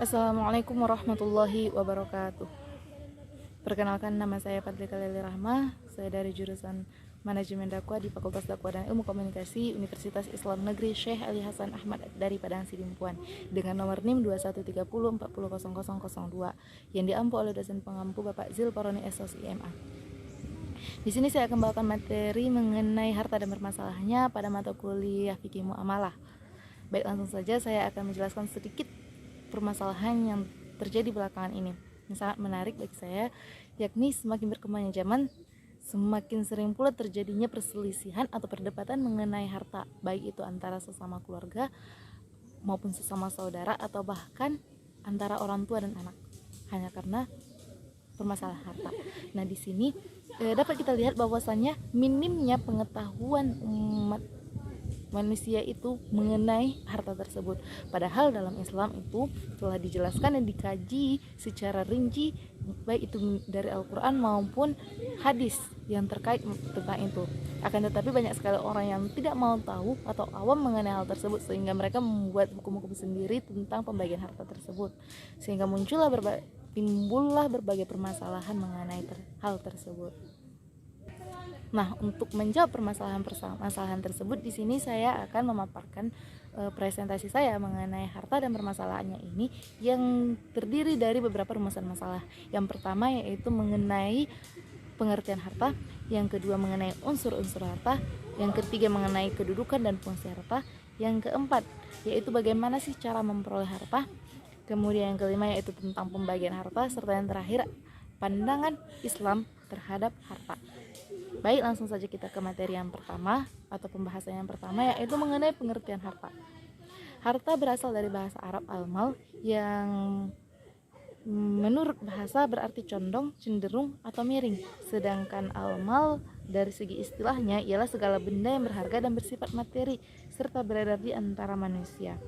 Assalamualaikum warahmatullahi wabarakatuh. Perkenalkan, nama saya Padlika Leli Rahmah. Saya dari jurusan Manajemen Dakwah di Fakultas Dakwah dan Ilmu Komunikasi Universitas Islam Negeri Syekh Ali Hasan Ahmad dari Padang Sidimpuan dengan nomor NIM 2130400002 yang diampu oleh dosen pengampu Bapak Zilparoni SOS IMA. Di sini saya akan membawakan materi mengenai harta dan bermasalahnya pada mata kuliah Fikih Muamalah. Baik, langsung saja saya akan menjelaskan sedikit permasalahan yang terjadi belakangan ini yang sangat menarik bagi saya, yakni semakin berkembangnya zaman, semakin sering pula terjadinya perselisihan atau perdebatan mengenai harta, baik itu antara sesama keluarga maupun sesama saudara atau bahkan antara orang tua dan anak, hanya karena permasalahan harta. Nah, di sini dapat kita lihat bahwasannya minimnya pengetahuan umat manusia itu mengenai harta tersebut. Padahal dalam Islam itu telah dijelaskan dan dikaji secara rinci, baik itu dari Al-Quran maupun hadis yang terkait tentang itu. Akan tetapi banyak sekali orang yang tidak mau tahu atau awam mengenai hal tersebut, sehingga mereka membuat hukum-hukum sendiri tentang pembagian harta tersebut, sehingga timbullah berbagai permasalahan mengenai hal tersebut. Nah, untuk menjawab permasalahan tersebut, di sini saya akan memaparkan presentasi saya mengenai harta dan permasalahannya ini yang terdiri dari beberapa rumusan masalah. Yang pertama yaitu mengenai pengertian harta, yang kedua mengenai unsur-unsur harta, yang ketiga mengenai kedudukan dan fungsi harta, yang keempat yaitu bagaimana sih cara memperoleh harta, kemudian yang kelima yaitu tentang pembagian harta, serta yang terakhir pandangan Islam terhadap harta. Baik, langsung saja kita ke materi yang pertama atau pembahasan yang pertama, yaitu mengenai pengertian harta. Harta berasal dari bahasa Arab al-mal yang menurut bahasa berarti condong, cenderung, atau miring. Sedangkan al-mal dari segi istilahnya ialah segala benda yang berharga dan bersifat materi serta beredar di antara manusia.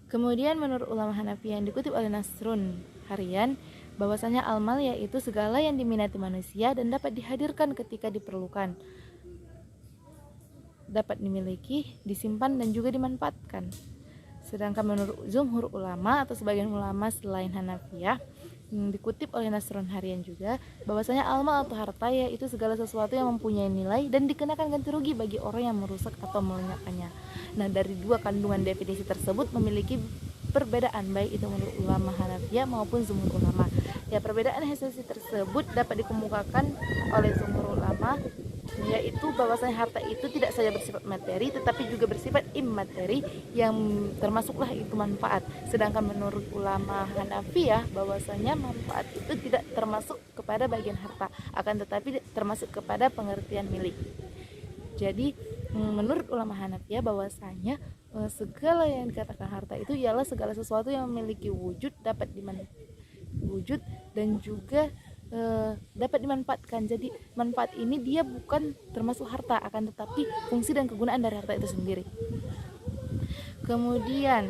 Kemudian menurut ulama Hanafi yang dikutip oleh Nasrun Harian, bahwasanya al-mal yaitu segala yang diminati manusia dan dapat dihadirkan ketika diperlukan, dapat dimiliki, disimpan, dan juga dimanfaatkan. Sedangkan menurut jumhur ulama atau sebagian ulama selain Hanafiyah dikutip oleh Nasrun Harian juga, bahwasanya al-mal atau harta yaitu segala sesuatu yang mempunyai nilai dan dikenakan ganti rugi bagi orang yang merusak atau melenyapkannya. Nah, dari dua kandungan definisi tersebut memiliki perbedaan baik itu menurut ulama Hanafiyah maupun jumhur ulama. Ya, perbedaan esensi tersebut dapat dikemukakan oleh jumhur ulama, yaitu bahwasanya harta itu tidak saja bersifat materi tetapi juga bersifat immateri yang termasuklah itu manfaat. Sedangkan menurut ulama Hanafiyah bahwasanya manfaat itu tidak termasuk kepada bagian harta, akan tetapi termasuk kepada pengertian milik. Jadi menurut ulama Hanafiyah bahwasanya segala yang dikatakan harta itu ialah segala sesuatu yang memiliki wujud, dapat wujud dan juga dapat dimanfaatkan. Jadi manfaat ini dia bukan termasuk harta, akan tetapi fungsi dan kegunaan dari harta itu sendiri. Kemudian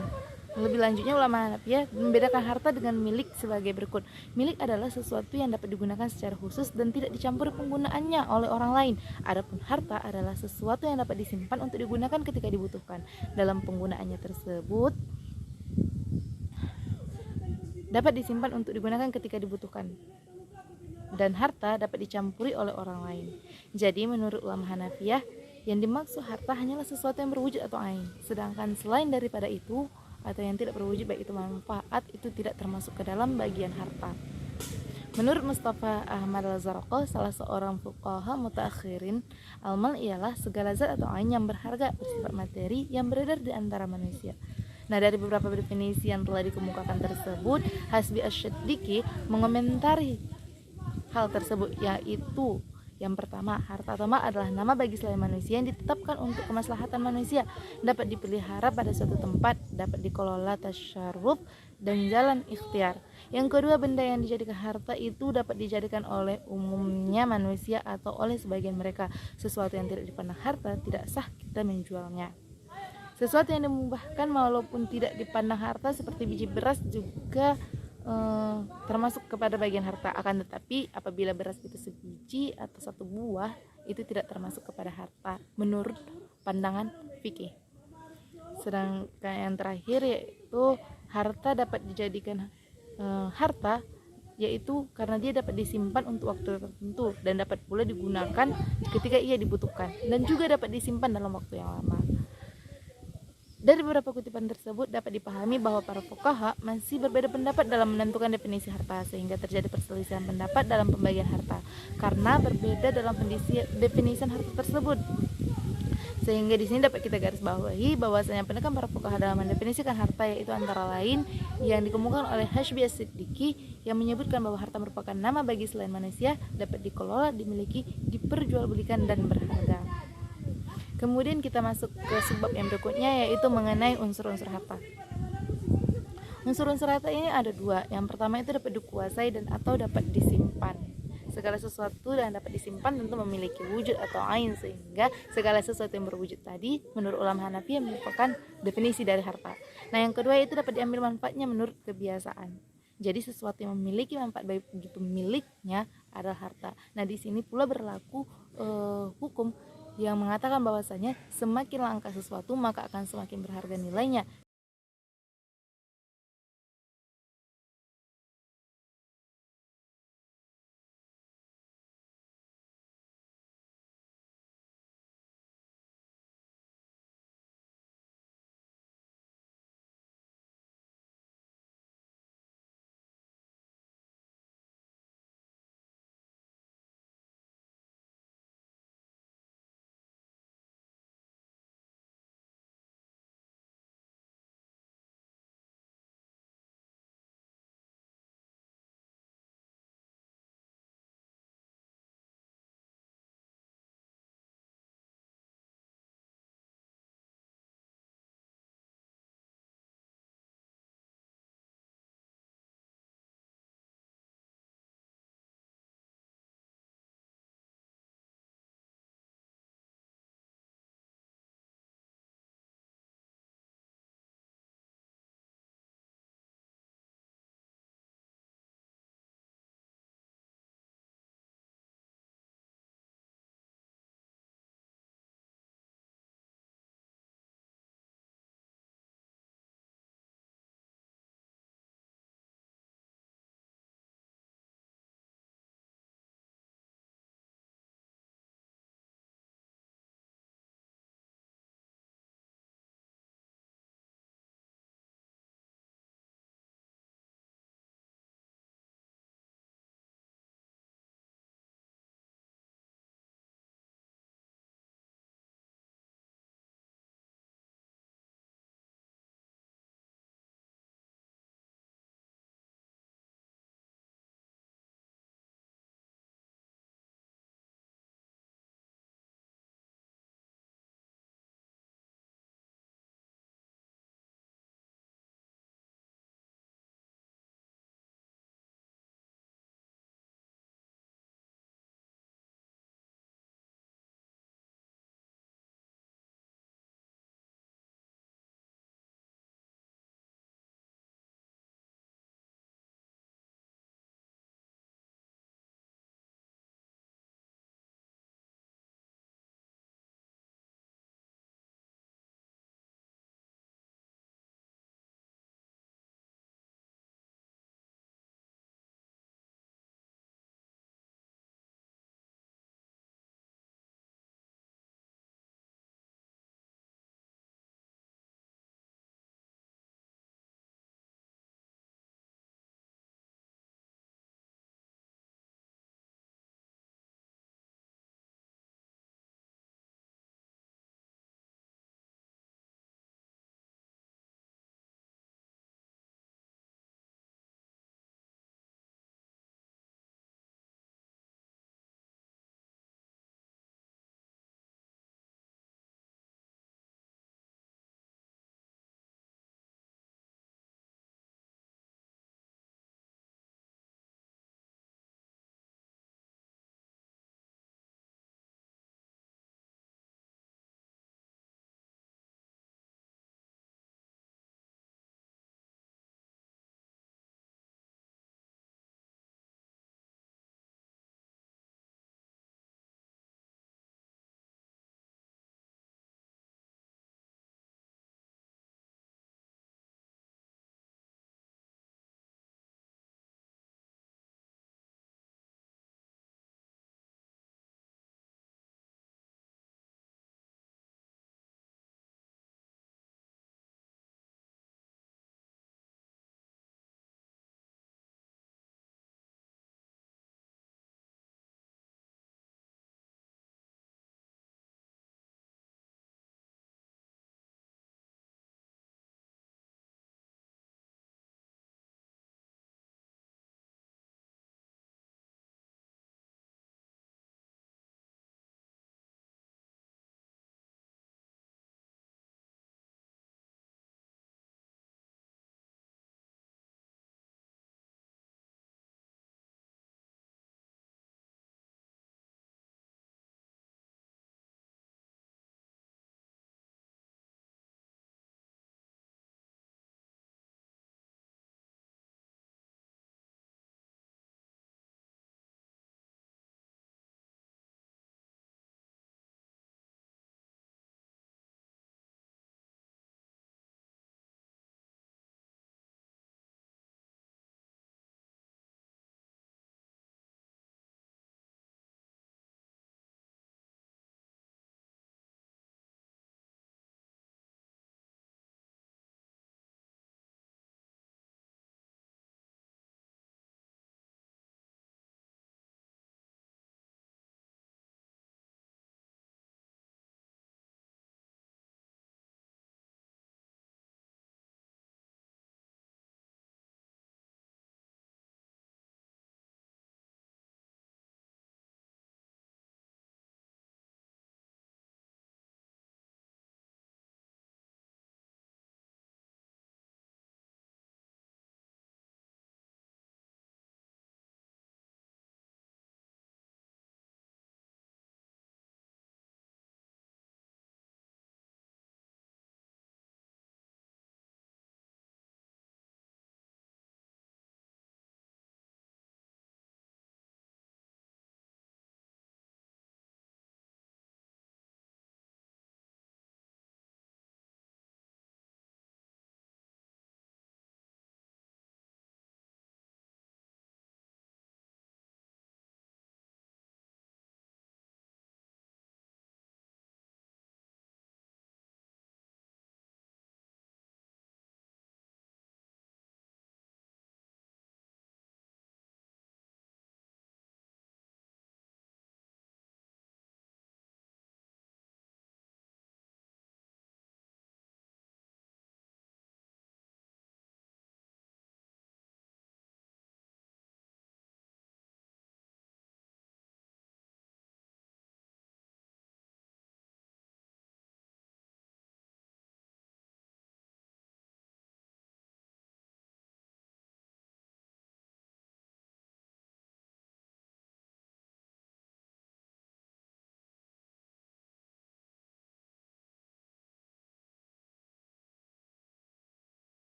lebih lanjutnya ulama Hanafiyah membedakan harta dengan milik sebagai berikut. Milik adalah sesuatu yang dapat digunakan secara khusus dan tidak dicampur penggunaannya oleh orang lain. Adapun harta adalah sesuatu yang dapat disimpan untuk digunakan ketika dibutuhkan. Dalam penggunaannya tersebut dapat disimpan untuk digunakan ketika dibutuhkan, dan harta dapat dicampuri oleh orang lain. Jadi menurut ulama Hanafiyah, yang dimaksud harta hanyalah sesuatu yang berwujud atau ain. Sedangkan selain daripada itu atau yang tidak berwujud baik itu manfaat, itu tidak termasuk ke dalam bagian harta. Menurut Mustafa Ahmad Al-Zarqah, salah seorang fuqaha mutaakhirin, al-mal ialah segala zat atau ain yang berharga bersifat materi yang beredar di antara manusia. Nah, dari beberapa definisi yang telah dikemukakan tersebut, Hasbi Asy-Syadiki mengomentari hal tersebut, yaitu yang pertama, harta atau mal adalah nama bagi selain manusia yang ditetapkan untuk kemaslahatan manusia, dapat dipelihara pada suatu tempat, dapat dikelola tasyarruf dan jalan ikhtiar. Yang kedua, benda yang dijadikan harta itu dapat dijadikan oleh umumnya manusia atau oleh sebagian mereka. Sesuatu yang tidak dipandang harta tidak sah kita menjualnya. Sesuatu yang dimubahkan walaupun tidak dipandang harta seperti biji beras juga termasuk kepada bagian harta, akan tetapi apabila beras itu sebiji atau satu buah, itu tidak termasuk kepada harta menurut pandangan fikih. Sedangkan yang terakhir yaitu harta dapat dijadikan harta yaitu karena dia dapat disimpan untuk waktu tertentu dan dapat pula digunakan ketika ia dibutuhkan dan juga dapat disimpan dalam waktu yang lama. Dari beberapa kutipan tersebut dapat dipahami bahwa para fuqaha masih berbeda pendapat dalam menentukan definisi harta, sehingga terjadi perselisihan pendapat dalam pembagian harta karena berbeda dalam definisi harta tersebut. Sehingga di sini dapat kita garis bawahi bahwasanya pendapat para fuqaha dalam mendefinisikan harta yaitu antara lain yang dikemukakan oleh Hashbi As-Siddiqi yang menyebutkan bahwa harta merupakan nama bagi selain manusia, dapat dikelola, dimiliki, diperjualbelikan dan berharga. Kemudian kita masuk ke sebab yang berikutnya yaitu mengenai unsur-unsur harta. Unsur-unsur harta ini ada dua. Yang pertama itu dapat dikuasai dan atau dapat disimpan. Segala sesuatu yang dapat disimpan tentu memiliki wujud atau ain, sehingga segala sesuatu yang berwujud tadi menurut ulama Hanafi merupakan definisi dari harta. Nah, yang kedua itu dapat diambil manfaatnya menurut kebiasaan. Jadi sesuatu yang memiliki manfaat bagi pemiliknya adalah harta. Nah, di sini pula berlaku hukum yang mengatakan bahwasanya semakin langka sesuatu maka akan semakin berharga nilainya,